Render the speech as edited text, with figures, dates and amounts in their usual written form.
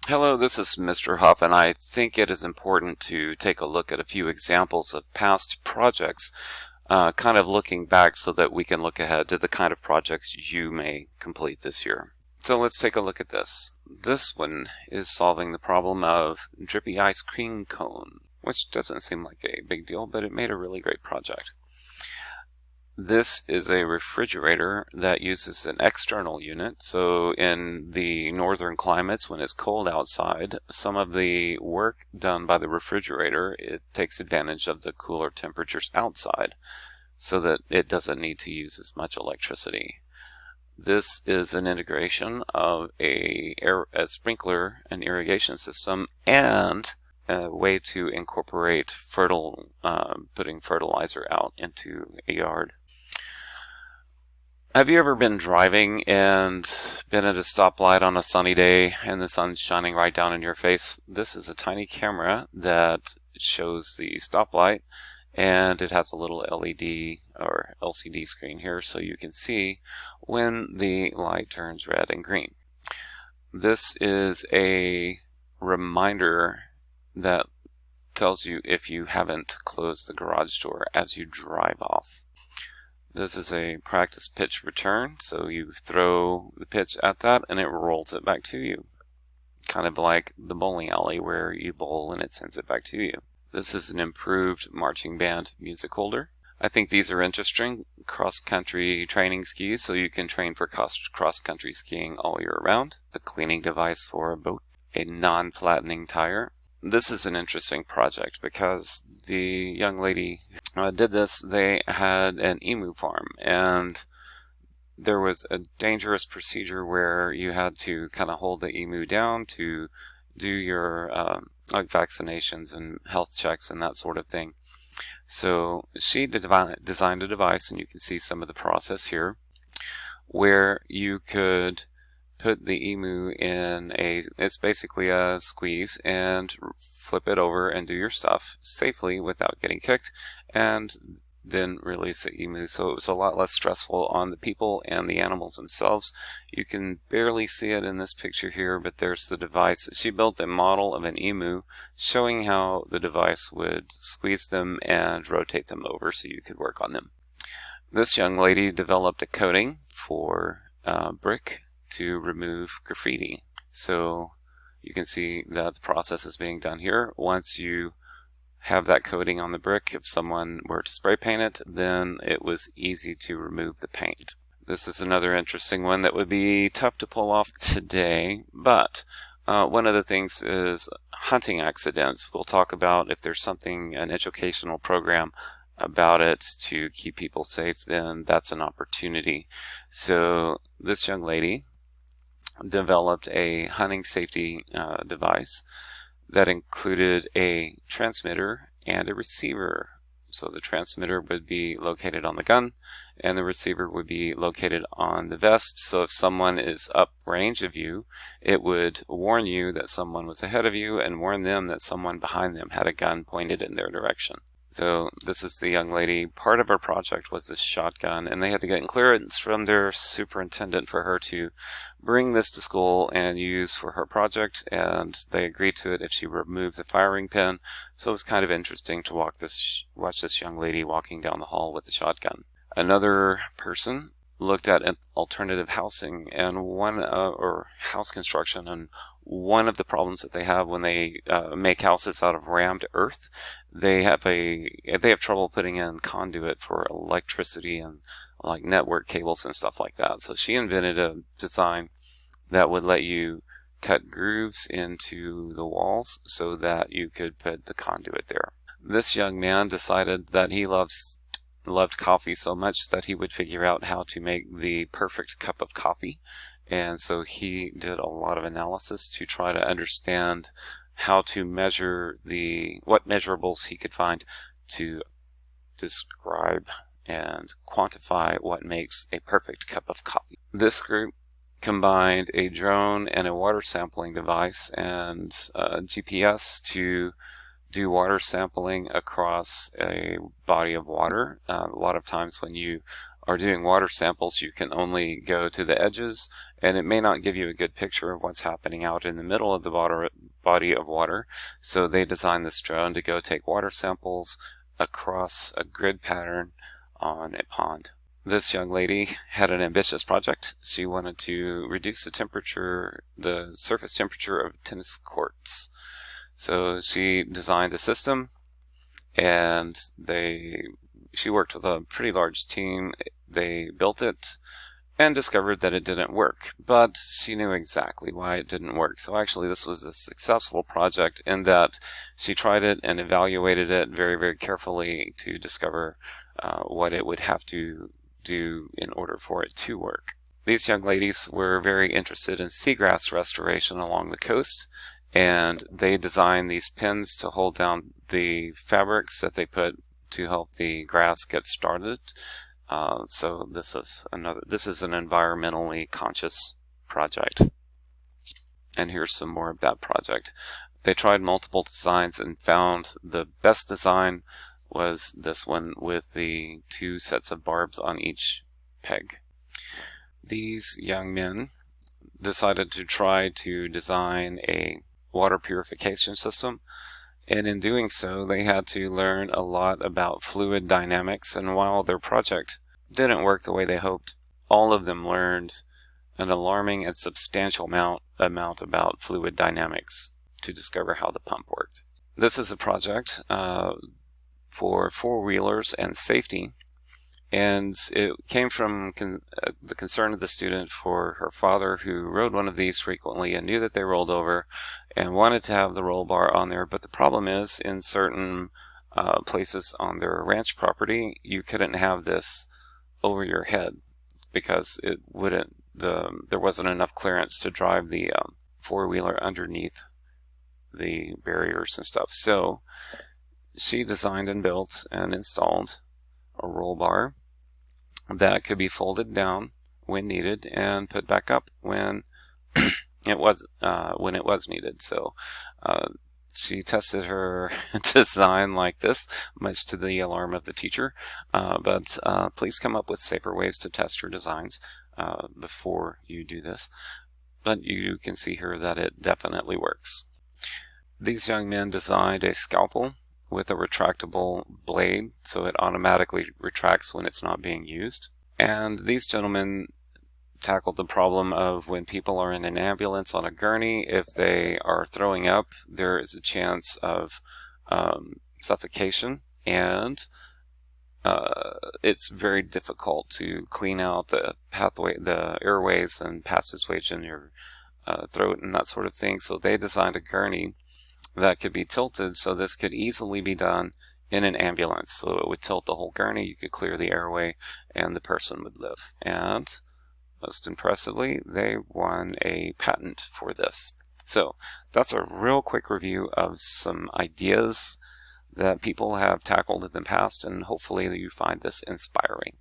Hello, this is Mr. Huff, and I think it is important to take a look at a few examples of past projects, kind of looking back so that we can look ahead to the kind of projects you may complete this year. So let's take a look at this. This one is solving the problem of drippy ice cream cone, which doesn't seem like a big deal, but it made a really great project. This is a refrigerator that uses an external unit. So in the northern climates, when it's cold outside, some of the work done by the refrigerator, it takes advantage of the cooler temperatures outside so that it doesn't need to use as much electricity. This is an integration of a sprinkler and irrigation system and a way to incorporate putting fertilizer out into a yard. Have you ever been driving and been at a stoplight on a sunny day and the sun's shining right down in your face? This is a tiny camera that shows the stoplight, and it has a little LED or LCD screen here so you can see when the light turns red and green. This is a reminder that tells you if you haven't closed the garage door as you drive off. This is a practice pitch return, so you throw the pitch at that and it rolls it back to you. Kind of like the bowling alley where you bowl and it sends it back to you. This is an improved marching band music holder. I think these are interesting. Cross-country training skis, so you can train for cross-country skiing all year round. A cleaning device for a boat. A non-flattening tire. This is an interesting project because the young lady did this. They had an emu farm, and there was a dangerous procedure where you had to kind of hold the emu down to do your like vaccinations and health checks and that sort of thing. So she designed a device, and you can see some of the process here, where you could put the emu in it's basically a squeeze, and flip it over and do your stuff safely without getting kicked, and then release the emu. So it was a lot less stressful on the people and the animals themselves. You can barely see it in this picture here, but there's the device. She built a model of an emu showing how the device would squeeze them and rotate them over so you could work on them. This young lady developed a coating for brick to remove graffiti. So you can see that the process is being done here. Once you have that coating on the brick, if someone were to spray paint it, then it was easy to remove the paint. This is another interesting one that would be tough to pull off today, but one of the things is hunting accidents. We'll talk about if there's an educational program about it to keep people safe, then that's an opportunity. So this young lady developed a hunting safety device that included a transmitter and a receiver. So the transmitter would be located on the gun and the receiver would be located on the vest. So if someone is uprange of you, it would warn you that someone was ahead of you and warn them that someone behind them had a gun pointed in their direction. So this is the young lady. Part of her project was this shotgun, and they had to get clearance from their superintendent for her to bring this to school and use for her project, and they agreed to it if she removed the firing pin. So it was kind of interesting to watch this young lady walking down the hall with the shotgun. Another person looked at alternative housing and or house construction, and one of the problems that they have when they make houses out of rammed earth, they have trouble putting in conduit for electricity and like network cables and stuff like that. So she invented a design that would let you cut grooves into the walls so that you could put the conduit there. This young man decided that he loved coffee so much that he would figure out how to make the perfect cup of coffee. And so he did a lot of analysis to try to understand how to measure what measurables he could find to describe and quantify what makes a perfect cup of coffee. This group combined a drone and a water sampling device and GPS to do water sampling across a body of water. A lot of times when you are doing water samples, you can only go to the edges, and it may not give you a good picture of what's happening out in the middle of the body of water. So they designed this drone to go take water samples across a grid pattern on a pond. This young lady had an ambitious project. She wanted to reduce the temperature, the surface temperature of tennis courts. So she designed a system, and she worked with a pretty large team. They built it and discovered that it didn't work, but she knew exactly why it didn't work. So actually this was a successful project in that she tried it and evaluated it very, very carefully to discover what it would have to do in order for it to work. These young ladies were very interested in seagrass restoration along the coast, and they designed these pins to hold down the fabrics that they put to help the grass get started. So this is an environmentally conscious project. And here's some more of that project. They tried multiple designs and found the best design was this one with the 2 sets of barbs on each peg. These young men decided to try to design a water purification system, and in doing so they had to learn a lot about fluid dynamics, and while their project didn't work the way they hoped, all of them learned an alarming and substantial amount about fluid dynamics to discover how the pump worked. This is a project for 4-wheelers and safety, and it came from the concern of the student for her father, who rode one of these frequently and knew that they rolled over and wanted to have the roll bar on there. But the problem is, in certain places on their ranch property, you couldn't have this over your head because it wouldn't, there wasn't enough clearance to drive the 4-wheeler underneath the barriers and stuff. So she designed and built and installed a roll bar that could be folded down when needed and put back up when it was needed. So she tested her design like this, much to the alarm of the teacher. But please come up with safer ways to test your designs before you do this. But you can see here that it definitely works. These young men designed a scalpel with a retractable blade, so it automatically retracts when it's not being used. And these gentlemen tackled the problem of when people are in an ambulance on a gurney, if they are throwing up, there is a chance of suffocation, and it's very difficult to clean out the airways and passageways in your throat and that sort of thing. So they designed a gurney that could be tilted, so this could easily be done in an ambulance. So it would tilt the whole gurney, you could clear the airway, and the person would live. And most impressively, they won a patent for this. So that's a real quick review of some ideas that people have tackled in the past, and hopefully you find this inspiring.